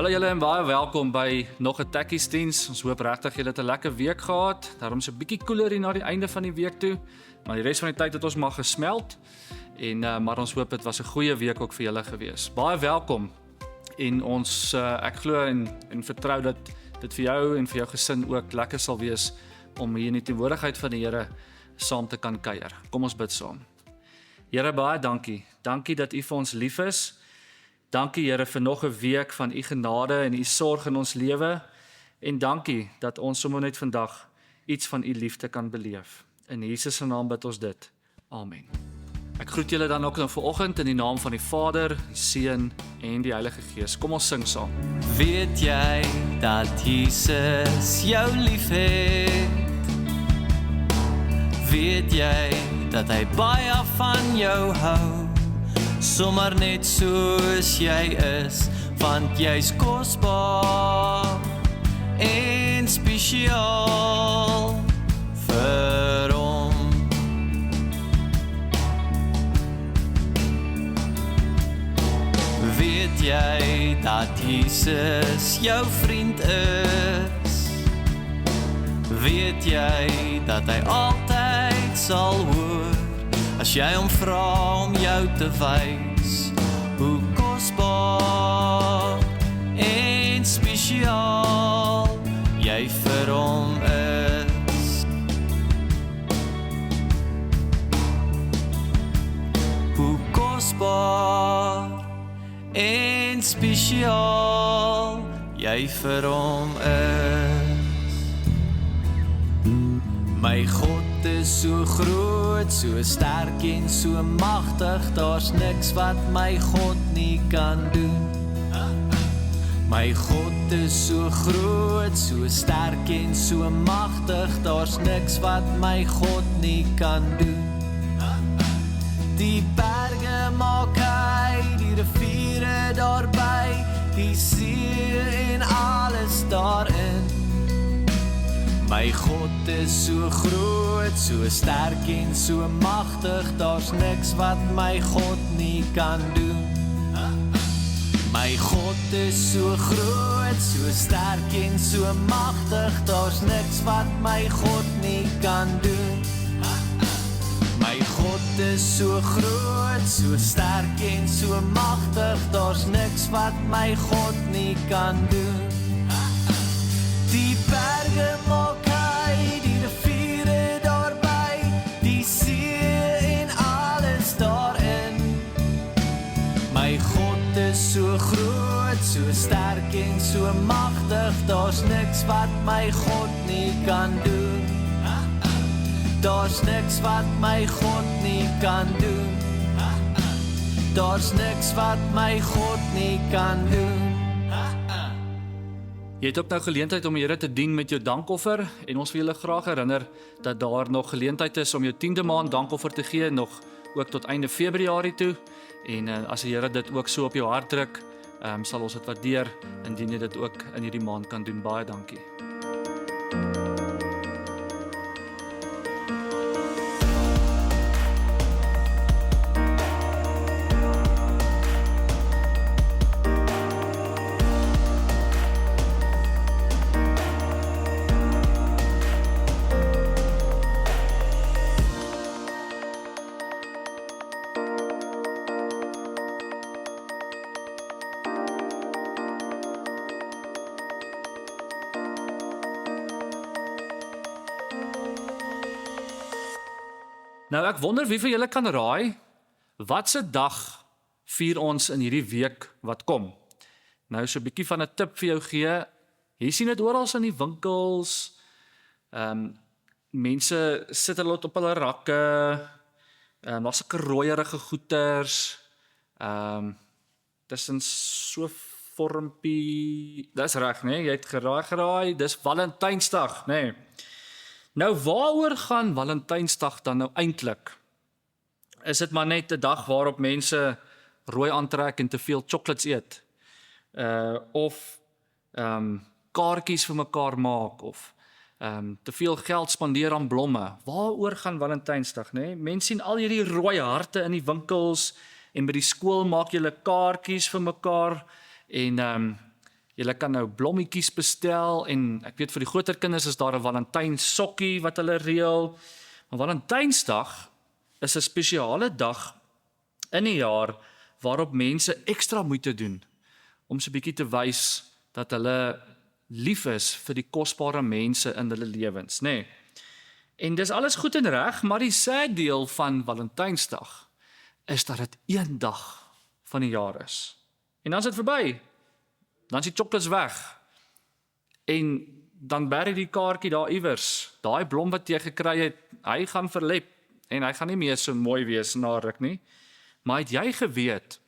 Hallo julle en baie welkom by nog 'n Tekkiesdiens. Ons hoop regtig julle het 'n lekker week gehad. Daarom is 'n bietjie koeler hier na die einde van die week toe, maar die res van die tyd het ons maar gesmeld. Maar ons hoop dit was 'n goeie week ook vir julle gewees. Baie welkom. En ons ek glo en vertrou dat dit vir jou en vir jou gesin ook lekker sal wees om hier in die teenwoordigheid van die Here saam te kan kuier. Kom ons bid saam. Here, baie dankie. Dankie dat U vir ons lief is. Dankie Here vir nog 'n week van U genade en U sorg in ons lewe. En dankie dat ons sommer net vandag iets van U liefde kan beleef. In Jesus se naam bid ons dit. Amen. Ek groet julle dan ook nou vanoggend in die naam van die Vader, die Seun en die Heilige Gees. Kom ons sing saam. Weet jy dat Jesus jou liefhet? Weet jy dat hy baie van jou hou? Sommer net soos jy is, want jy's kosbaar en spesiaal vir hom. Weet jy dat Jesus jou vriend is? Weet jy dat hy altyd sal hoor as jy hom vra om jou te wys hoe kosbaar en spesiaal jy vir hom is? Hoe kosbaar en spesiaal jy vir hom is. My God is so groot, so sterk en so magtig, daar's niks wat my God nie kan doen. My God is so groot, so sterk en so magtig, daar's niks wat my God nie kan doen. Die berge maak hy, die riviere daarby, die see en alles daarin. My God is so groot, so sterk en so magtig, daar's niks wat my God nie kan doen. My God is so groot, so sterk en so magtig, daar's niks wat my God nie kan doen. My God is so groot, so sterk en so magtig, daar's niks wat my God nie kan doen. Die berge maak hy, die riviere daarby, die see en alles daarin. My God is so groot, so sterk en so magtig, daar's niks wat my God nie kan doen. Daar's niks wat my God nie kan doen. Daar's niks wat my God nie kan doen. Jy het ook nou geleentheid om die Here te dien met jou dankoffer en ons wil julle graag herinner dat daar nog geleentheid is om jou 10de maand dankoffer te gee, nog ook tot einde Februarie toe. En as die Here dit ook so op jou hart druk, sal ons dit waardeer indien jy dit ook in hierdie maand kan doen. Baie dankie. Nou ek wonder wie van julle kan raai, watse dag vier ons in hierdie week wat kom? Nou so 'n bietjie van 'n tip vir jou gee. Jy sien dit oral in die winkels. Mense sit hulle op hulle rakke. Daar's sulke rooierige goeters. Dis in so vormpie. Dis reg, né? Jy het geraai. Dis Valentynsdag, né? Nou waaroor gaan Valentynsdag dan nou eintlik? Is dit maar net 'n dag waarop mense rooi aantrek en te veel chocolates eet? Of kaartjies vir mekaar maak of te veel geld spandeer aan blomme? Waaroor gaan Valentynsdag, né? Mense sien al hierdie rooi harte in die winkels en by die skool maak julle kaartjies vir mekaar en Julle kan nou blommetjies bestel en ek weet vir die groter kinders is daar 'n Valentynsokkie wat hulle reël. Maar Valentynsdag is 'n spesiale dag in die jaar waarop mense ekstra moeite doen om so 'n bietjie te wys dat hulle lief is vir die kosbare mense in hulle lewens, nê? Nee. En dis alles goed en reg, maar die sad deel van Valentynsdag is dat dit een dag van die jaar is. En dan is dit verby. Dan is die chocolates weg. En dan bær jy die kaartjie daar iewers. Daai blom wat jy gekry het, hy gaan verlep en hy gaan nie meer so mooi wees na ruk nie. Maar het jy geweet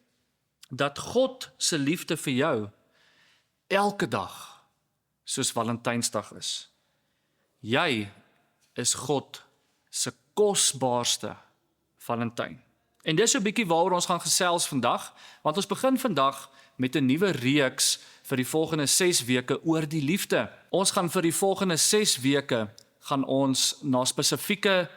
dat God se liefde vir jou elke dag soos Valentynsdag is? Jy is God se kosbaarste Valentyn. En dis so 'n bietjie waaroor ons gaan gesels vandag, want ons begin vandag met 'n nuwe reeks vir die volgende 6 weke oor die liefde. Ons gaan vir die volgende 6 weke gaan ons na spesifieke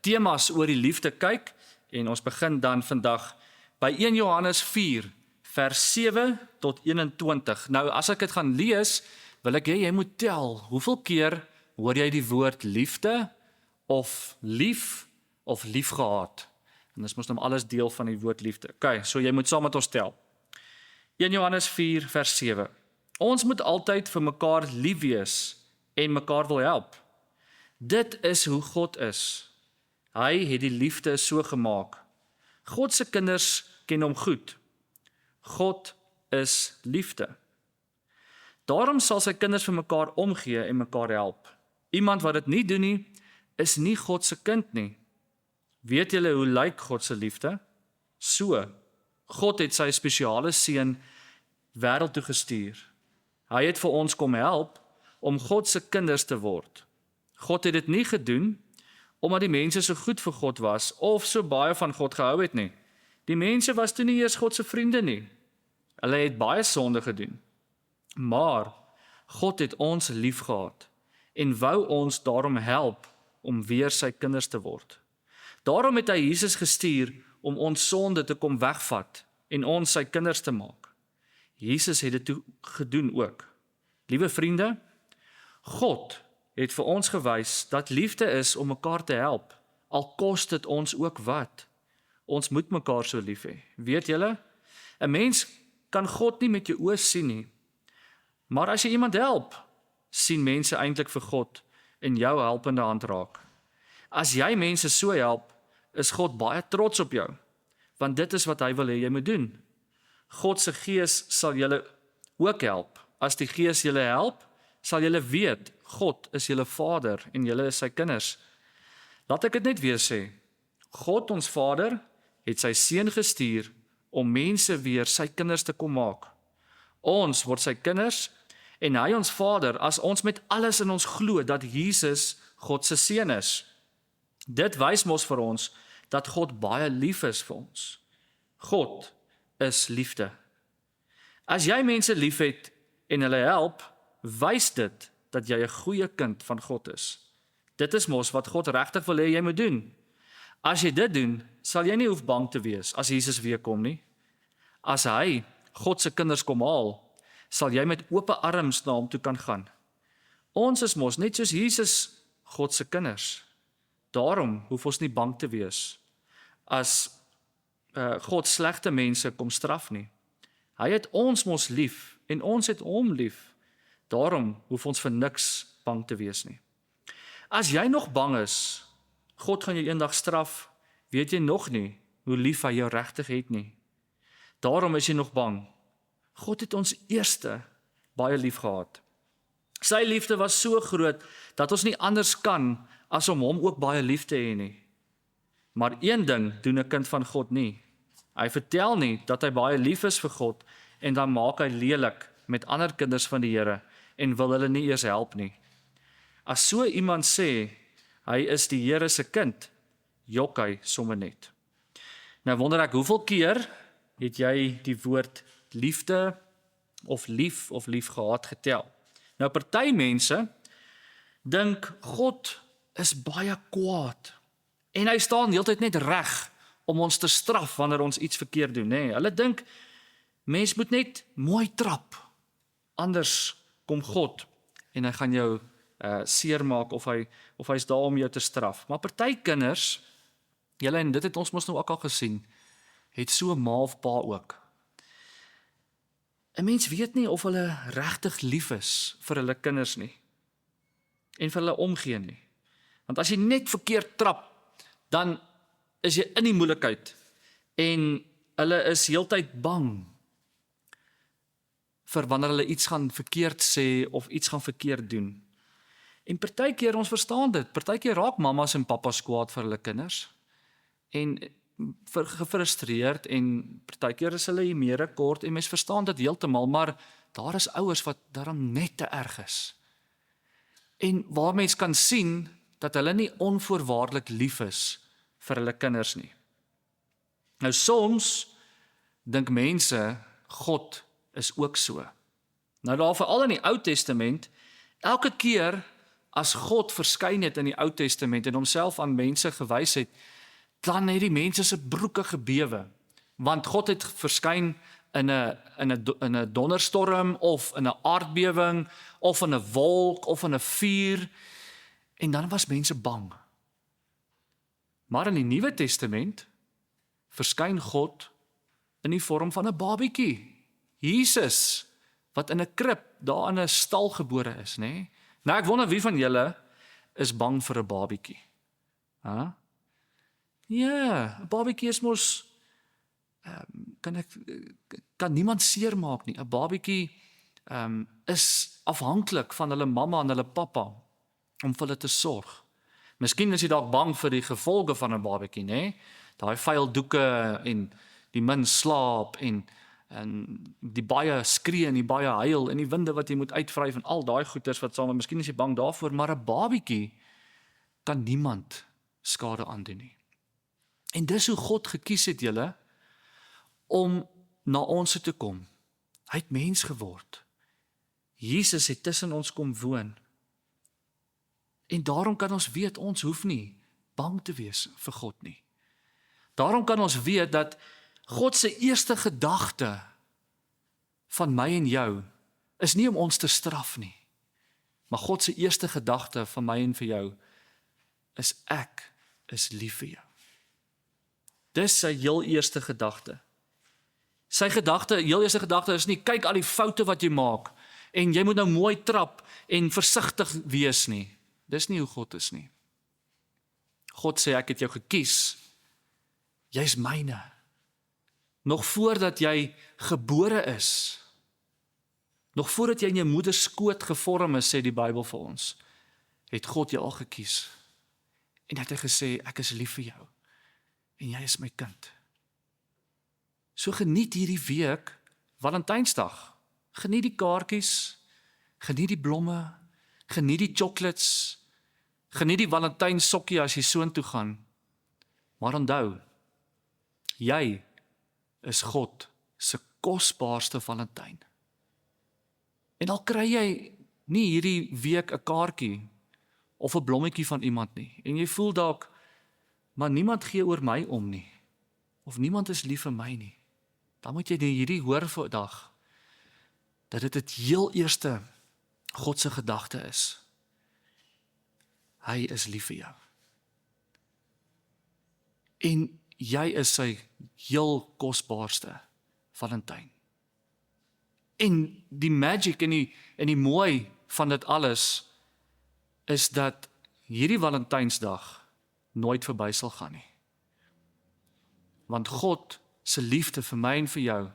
temas oor die liefde kyk en ons begin dan vandag by 1 Johannes 4 vers 7 tot 21. Nou as ek dit gaan lees, wil ek hê jy moet tel, hoeveel keer hoor jy die woord liefde of liefgehad? En dis mos nou alles deel van die woord liefde. Okay, so jy moet saam met ons tel. 1 Johannes 4 vers 7. Ons moet altyd vir mekaar lief wees en mekaar wil help. Dit is hoe God is. Hy het die liefde so gemaak. God se kinders ken hom goed. God is liefde. Daarom sal sy kinders vir mekaar omgee en mekaar help. Iemand wat dit nie doen nie, is nie God se kind nie. Weet julle hoe lyk God se liefde? So, God het sy spesiale seun wêreld toe gestuur. Hy het vir ons kom help om God se kinders te word. God het dit nie gedoen omdat die mense so goed vir God was of so baie van God gehou het nie. Die mense was toe nie eers God se vriende nie. Hulle het baie sonde gedoen. Maar God het ons liefgehad en wou ons daarom help om weer sy kinders te word. Daarom het hy Jesus gestuur om ons sonde te kom wegvat en ons sy kinders te maak. Jesus het dit toe gedoen ook. Liewe vriende, God het vir ons gewys dat liefde is om mekaar te help, al kos dit ons ook wat. Ons moet mekaar so lief hê. Weet julle, 'n mens kan God nie met jou oë sien nie, maar as jy iemand help, sien mense eintlik vir God in jou helpende hand raak. As jy mense so help, is God baie trots op jou, want dit is wat hy wil hê jy moet doen. God se Gees sal julle ook help. As die Gees julle help, sal julle weet, God is julle Vader en julle is sy kinders. Laat ek dit net weer sê, God ons Vader het sy Seun gestuur om mense weer sy kinders te kom maak. Ons word sy kinders en hy ons Vader as ons met alles in ons glo dat Jesus God se Seun is. Dit wys mos vir ons dat God baie lief is vir ons. God is liefde. As jy mense liefhet en hulle help, wys dit dat jy 'n goeie kind van God is. Dit is mos wat God regtig wil hê jy moet doen. As jy dit doen, sal jy nie hoef bang te wees as Jesus weer kom nie. As hy God se kinders kom haal, sal jy met oop arms na hom toe kan gaan. Ons is mos net soos Jesus God se kinders. Daarom hoef ons nie bang te wees as God slegte mense kom straf nie. Hy het ons mos lief en ons het hom lief. Daarom hoef ons vir niks bang te wees nie. As jy nog bang is, God gaan jou eendag straf, weet jy nog nie hoe lief hy jou regtig het nie. Daarom is jy nog bang. God het ons eerste baie lief gehad. Sy liefde was so groot dat ons nie anders kan as om hom ook baie lief te hê nie. Maar een ding doen 'n kind van God nie. Hy vertel nie dat hy baie lief is vir God en dan maak hy lelik met ander kinders van die Here en wil hulle nie eers help nie. As so iemand sê hy is die Here se kind, jok hy sommer net. Nou wonder ek hoeveel keer het jy die woord liefde of lief gehad getel. Nou party mense dink God is baie kwaad en hy staan heeltyd net reg om ons te straf wanneer ons iets verkeerd doen, nê? Hulle dink mens moet net mooi trap. anders kom God en hy gaan jou seermaak of hy is daar om jou te straf. Maar party kinders, julle en dit het ons mos nou ook al gesien, het so 'n ma of pa ook. 'n Mens weet nie of hulle regtig lief is vir hulle kinders nie en vir hulle omgee nie. Want as jy net verkeerd trap, dan is jy in die moeilikheid en hulle is heeltyd bang vir wanneer hulle iets gaan verkeerd sê of iets gaan verkeerd doen. En partykeer ons verstaan dit, partykeer raak mamas en papas kwaad vir hulle kinders en gefrustreerd en partykeer is hulle hiermee rekord en mens verstaan dit heeltemal, maar daar is ouers wat daarom net te erg is. En waar mens kan sien dat hulle nie onvoorwaardelik lief is vir hulle kinders nie. Nou soms dink mense God is ook so. Nou daar veral in die Ou Testament, elke keer as God verskyn het in die Ou Testament en homself aan mense gewys het, dan het die mense se broeke gebewe, want God het verskyn in 'n donderstorm of in 'n aardbewing of in 'n wolk of in 'n vuur en dan was mense bang. Maar in die Nuwe Testament verskyn God in die vorm van 'n babietjie, Jesus, wat in 'n krib daar in 'n stal gebore is, nê? Nee? Nou ek wonder wie van julle is bang vir 'n babietjie? Huh? Ja, 'n babietjie is mos kan niemand seermaak nie. 'n Babietjie is afhanklik van hulle mamma en hulle pappa om vir hulle te sorg. Miskien is jy dalk bang vir die gevolge van 'n babietjie, nê? Daai vuil doeke en die min slaap en die baie skree en die baie huil en die winde wat jy moet uitvryf en al daai goeters wat saam, miskien is jy bang daarvoor, maar 'n babietjie kan niemand skade aandoen nie. En dis hoe God gekies het julle om na ons toe te kom. Hy het mens geword. Jesus het tussen ons kom woon. En daarom kan ons weet, ons hoef nie bang te wees vir God nie. Daarom kan ons weet dat God se eerste gedagte van my en jou is nie om ons te straf nie. Maar God se eerste gedagte van my en vir jou is ek is lief vir jou. Dis sy heel eerste gedagte. Sy heel eerste gedagte is nie, kyk al die foute wat jy maak, en jy moet nou mooi trap, en versigtig wees nie. Dis nie hoe God is nie. God sê, ek het jou gekies, jy is myne. Nog voordat jy gebore is, nog voordat jy in jou moeder skoot gevorm is, sê die Bybel vir ons, het God jou al gekies. En het hy gesê, ek is lief vir jou, en jy is my kind. So geniet hierdie week, Valentynsdag, geniet die kaartjies, geniet die blomme, geniet die chocolates, geniet die Valentynssokkie as jy soontoe gaan, maar onthou, jy is God se kosbaarste Valentyn. En al kry jy nie hierdie week 'n kaartjie of 'n blommetjie van iemand nie, en jy voel dalk, maar niemand gee oor my om nie, of niemand is lief vir my nie, dan moet jy hierdie hoor vandag, dat dit heel eerste God se gedagte is. Hy is lief vir jou. En jy is sy heel kosbaarste Valentyn. En die magic en die mooi van dit alles is dat hierdie Valentynsdag nooit verby sal gaan nie. Want God se liefde vir my en vir jou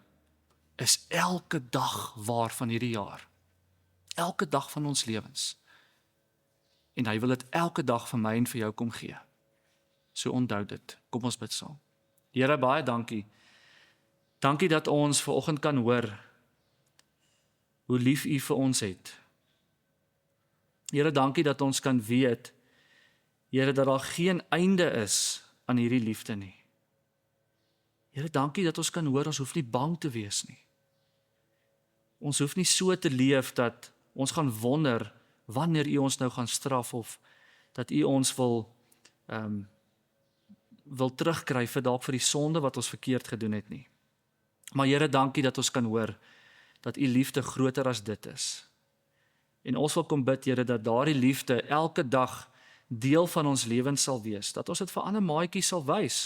is elke dag waar van hierdie jaar. Elke dag van ons lewens. En hy wil dit elke dag vir my en vir jou kom gee. So onthou dit. Kom ons bid saam. Here, baie dankie. Dankie dat ons vanoggend kan hoor hoe lief U vir ons het. Here, dankie dat ons kan weet, Here, dat daar geen einde is aan hierdie liefde nie. Here, dankie dat ons kan hoor, ons hoef nie bang te wees nie. Ons hoef nie so te leef dat ons gaan wonder wanneer U ons nou gaan straf of dat U ons wil terugkry vir dalk vir die sonde wat ons verkeerd gedoen het nie. Maar Here, dankie dat ons kan hoor dat u liefde groter as dit is. En ons wil kom bid, Here, dat daardie liefde elke dag deel van ons lewens sal wees, dat ons dit vir ander maatjies sal wys,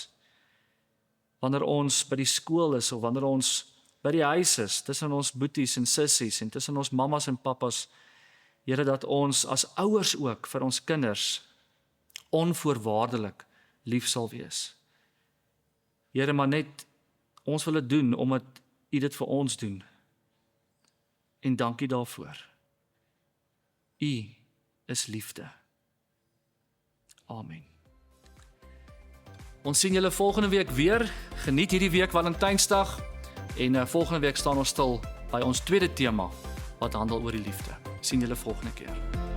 wanneer ons by die skool is, of wanneer ons by die huis is, tussen ons boeties en sissies, en tussen ons mammas en pappas, Here, dat ons as ouers ook vir ons kinders onvoorwaardelik lief sal wees. Here, maar net, ons wil dit doen, omdat u dit vir ons doen. En dankie daarvoor. U is liefde. Amen. Ons sien julle volgende week weer. Geniet hierdie week Valentynsdag. En volgende week staan ons stil by ons tweede tema, wat handel oor die liefde. Sien julle volgende keer.